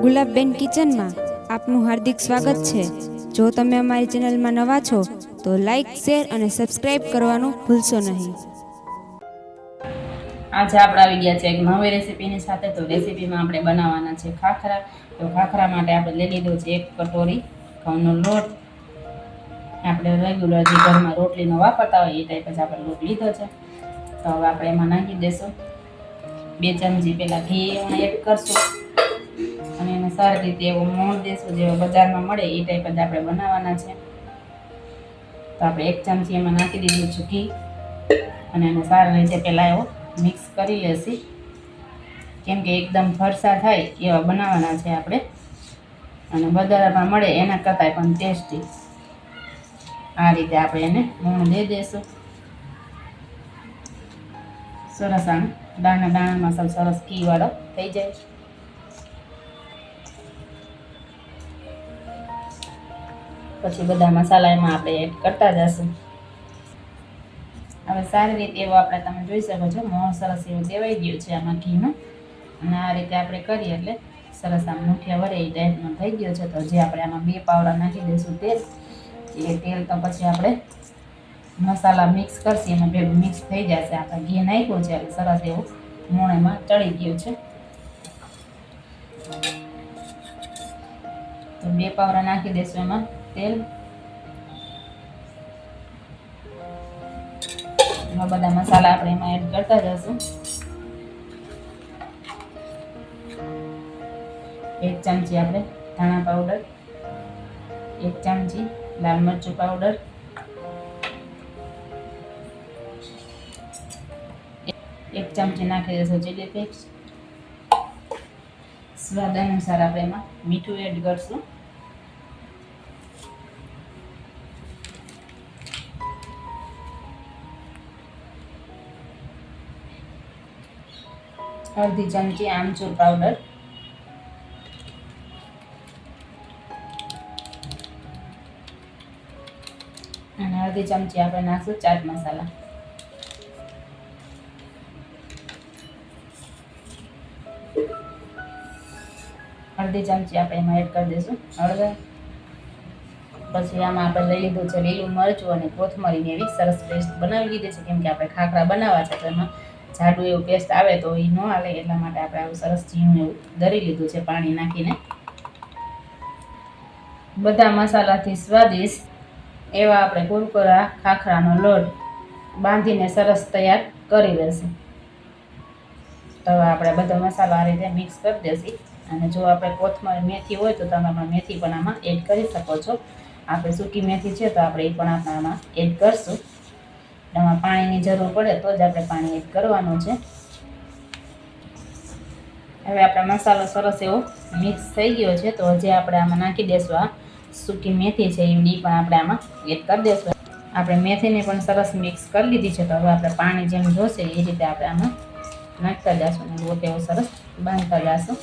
ગુલાબબેન કિચનમાં આપનું હાર્દિક સ્વાગત છે। જો તમે અમારી ચેનલમાં નવા છો તો લાઈક, શેર અને સબસ્ક્રાઇબ કરવાનું ભૂલશો નહીં। આજે આપણે આવી ગયા છે એક નવી રેસીપીની સાથે। તો રેસીપીમાં આપણે બનાવવાના છે ખાખરા। તો ખાખરા માટે આપણે લઈ લીધો છે 1 કટોરી ઘઉંનો લોટ। આપણે રેગ્યુલર જે ઘરમાં રોટલીનો વાપરતા હોય એ ટાઈપ જ આપણે લોટ લીધો છે। તો હવે આપણે એમાં નાખી દઈશું 2 ચમચી પહેલાં ઘી એડ કરશું અને એને સારી રીતે એવો મોણ દઈશું, જેવો બજારમાં મળે એ ટાઈપ જ આપણે બનાવવાના છે। તો આપણે 1 ચમચી એમાં નાખી દીધું છે ઘી અને એને સારી રીતે પહેલાં એવો મિક્સ કરી લેશી, કેમ કે એકદમ ફરસા થાય એવા બનાવવાના છે આપણે, અને બજારમાં મળે એના કરતાં પણ ટેસ્ટી। આ રીતે આપણે એને મોણ દઈ દઈશું। સરસ આમ દાણા દાણામાં સબ સરસ ઘી વાળો થઈ જાય। પછી બધા મસાલા એમાં આપણે એડ કરતા જશું। હવે સારી રીતે એવો આપણે તમે જોઈ શકો છો મોણ સરસ એવો દેવાઈ ગયો છે આમાં ઘીમાં, અને આ રીતે આપણે કરીએ એટલે સરસ આમ મુઠિયા વળે એ ટાઈપનો થઈ ગયો છે। તો જે આપણે આમાં 2 પાવડા નાખી દઈશું તેલ। એ તેલ તો પછી આપણે મસાલા મિક્સ કરશું એમાં ભેગું મિક્સ થઈ જશે। આપણે ઘી નાખ્યું છે એટલે સરસ એવું મોણ એમાં ચડી ગયું છે। તો 2 પાવડા નાખી દઈશું એમાં તેલ। બધા મસાલા આપણે એમાં એડ કરતા જશું। 1 ચમચી આપણે ધાણા પાવડર, 1 ચમચી લાલ મરચું પાવડર, 1 ચમચી નાખી દઈશું ચીલી ફ્લેક્સ। સ્વાદ અનુસાર આપણે એમાં મીઠું એડ કરશું। અડધી ચમચી આમચૂર પાવડર, અને અડધી ચમચી આપણે નાખશું ચાટ મસાલા। અડધી ચમચી આપણે એમાં એડ કરી દઈશું હળદર। પછી આમાં આપણે લઈ લીધું છે લીલું મરચું અને કોથમરીની એવી સરસ પેસ્ટ બનાવી લીધી છે, કેમ કે આપણે ખાખરા બનાવવા છે તો એમાં જાડું એવું પેસ્ટ આવે તો એ ન હાલે, એટલા માટે આપણે આવું સરસ ઝીણું એવું દરી લીધું છે પાણી નાખીને। બધા મસાલાથી સ્વાદિષ્ટ એવા આપણે કુરકુરા ખાખરાનો લોટ બાંધીને સરસ તૈયાર કરી લેશું। તો આપણે બધો મસાલો આ રીતે મિક્સ કરી દેશું, અને જો આપણે કોથમરી મેથી હોય તો તમે પણ મેથી પણ આમાં એડ કરી શકો છો। આપણે સૂકી મેથી છે તો આપણે એ પણ આપણે આમાં એડ કરશું। એમાં પાણીની જરૂર પડે તો જ આપણે પાણી એડ કરવાનું છે। હવે આપણો મસાલો સરસ એવો મિક્સ થઈ ગયો છે, તો હજી આપણે આમાં નાખી દઈશું આ સૂકી મેથી છે એ પણ આપણે આમાં એડ કરી દઈશું। આપણે મેથીને પણ સરસ મિક્સ કરી લીધી છે, તો હવે આપણે પાણી જેમ જોશે એ રીતે આપણે આમાં નાખતા જઈશું અને લોટ એવો સરસ બાંધતા જઈશું।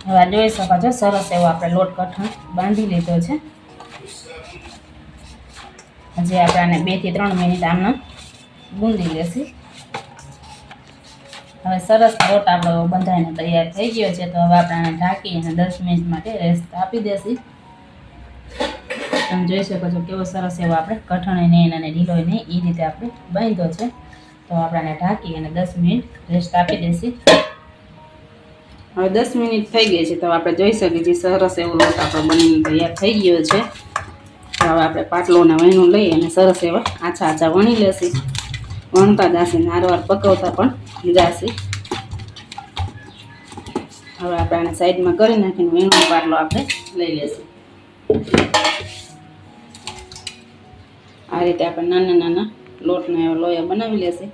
હવે જોઈ શકો છો સરસ એવો આપણે લોટ કઠણ બાંધી લીધો છે। હજી આપણે આને 2 થી 3 મિનિટ આમને ગૂંદી લેશું। હવે સરસ લોટ આપણો બંધાઈને તૈયાર થઈ ગયો છે, તો હવે આપણે આને ઢાંકી અને 10 મિનિટ માટે રેસ્ટ આપી દેશું। તમે જોઈ શકો છો કેવો સરસ એવો આપણે કઠણ નહીં અને ઢીલો નહીં એ રીતે આપણે બાંધ્યો છે। તો આપણે આને ઢાંકી અને 10 મિનિટ રેસ્ટ આપી દઈશું। હવે 10 મિનિટ થઈ ગઈ છે, તો આપણે જોઈ શકીએ છીએ સરસ એવો લોટ આપણો બનીને તૈયાર થઈ ગયો છે। તો હવે આપણે પાટલોના વણું લઈ અને સરસ એવા આછા આછા વણી લેશું। વણતા જશે નારવાર પકવતા પણ જશે। હવે આપણે આને સાઈડમાં કરી નાખીને વણનો પાટલો આપણે લઈ લેશું। આ રીતે આપણે નાના નાના લોટના એવા લોયા બનાવી લેશું।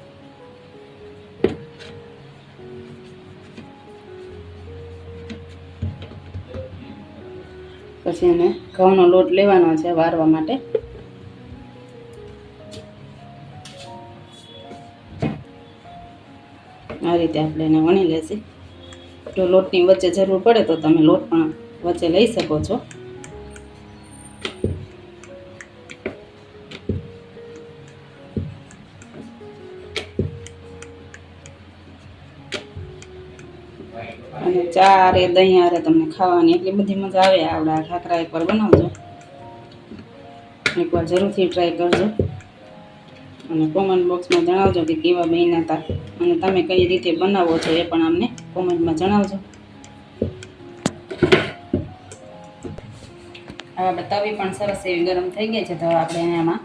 પછી એને ઘઉંનો લોટ લેવાનો છે વારવા માટે। આ રીતે આપણે એને વણી લેશું। જો લોટની વચ્ચે જરૂર પડે તો તમે લોટ પણ વચ્ચે લઈ શકો છો। અને ચા હારે દહીં હારે તમને ખાવાની એટલી બધી મજા આવે. આવડા ખાખરા એકવાર બનાવજો, એકવાર જરૂરથી ટ્રાય કરજો અને કોમેન્ટ બોક્સમાં જણાવજો કે કેવા બન્યા હતા અને તમે કઈ રીતે બનાવો છો એ પણ અમને કોમેન્ટમાં જણાવજો. હવે આપણે તવી પણ સરસ એવી ગરમ થઈ ગઈ છે, તો આપણે એને એમાં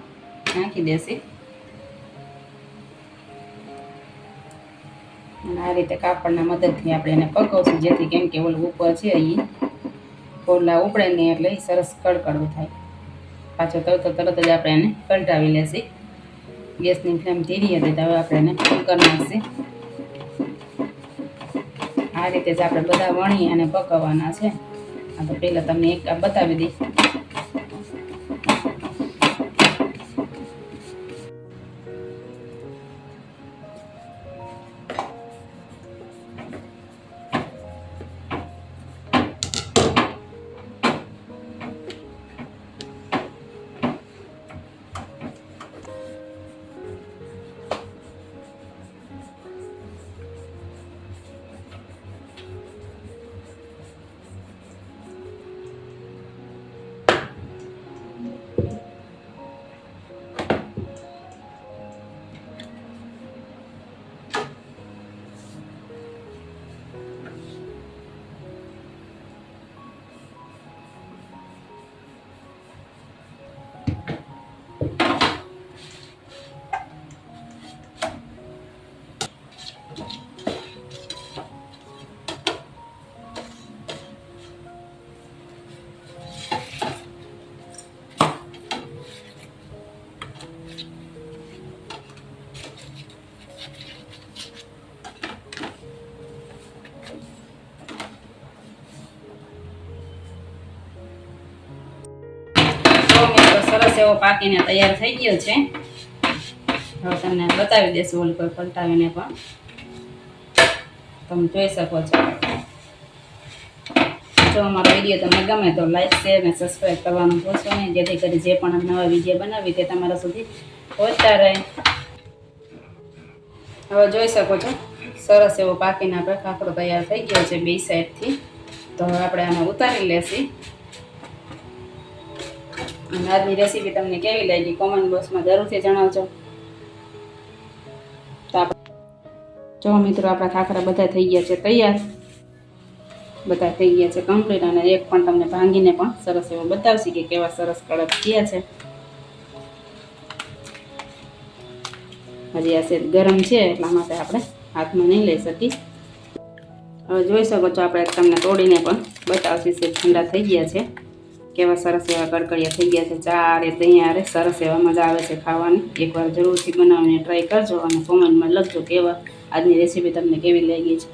નાખી દેશી અને આ રીતે કાપડના મદદથી આપણે એને પકવશું, જેથી કેમ કે ઓલું ઉપર છે એ કોરલા ઉપડે નહીં એટલે એ સરસ કડકડવું થાય. પાછો તરત જ આપણે એને પલટાવી લેશી. ગેસની ફ્લેમ ધીરી હતી તો હવે આપણે એને ફૂલ કરી નાખીએ. આ રીતે જ આપણે બધા વણી અને પકવવાના છે. આ તો પહેલાં તમને એક બતાવી દઈ. સરસ એવો પાકીને તૈયાર થઈ ગયો છે. હવે તમને બતાવી દેશું ઓલી કોઈ પલટાવીને પણ તમે જોઈ શકો છો. જો અમારો વિડીયો તમને ગમે તો લાઈક, શેર અને સબસ્ક્રાઈબ કરવાનું ભૂલશો નહીં, જેથી કરી જે પણ નવા વિડીયો બનાવી તે તમારા સુધી પહોંચતા રહે. હવે જોઈ શકો છો સરસ એવો પાકીને આપણે ખાખરો તૈયાર થઈ ગયો છે બે સાઈડથી. તો હવે આપણે આને ઉતારી લેશી. અને આજની રેસીપી તમને કેવી લાગી કોમેન્ટ બોક્સમાં જરૂરથી જણાવજો. તો જો મિત્રો આપણા ખાખરા બધા થઈ ગયા છે તૈયાર, બધા થઈ ગયા છે કમ્પ્લીટ. અને એક પણ તમને ભાંગીને પણ સરસ એવો બતાવશે કે કેવા સરસ કડક થયા છે. હજી આ સેજ ગરમ છે એટલા માટે આપણે હાથમાં નહીં લઈ શકીએ. હવે જોઈ શકો છો આપણે તમને તોડીને પણ બતાવશે. સેજ ઠંડા થઈ ગયા છે, કેવા સરસ એવા કડકડિયા થઈ ગયા છે. ચા હારે દહીં હારે સરસ એવા મજા આવે છે ખાવાની. એકવાર જરૂરથી બનાવીને ટ્રાય કરજો અને કોમેન્ટમાં લખજો કેવા આજની રેસીપી તમને કેવી લાગી છે.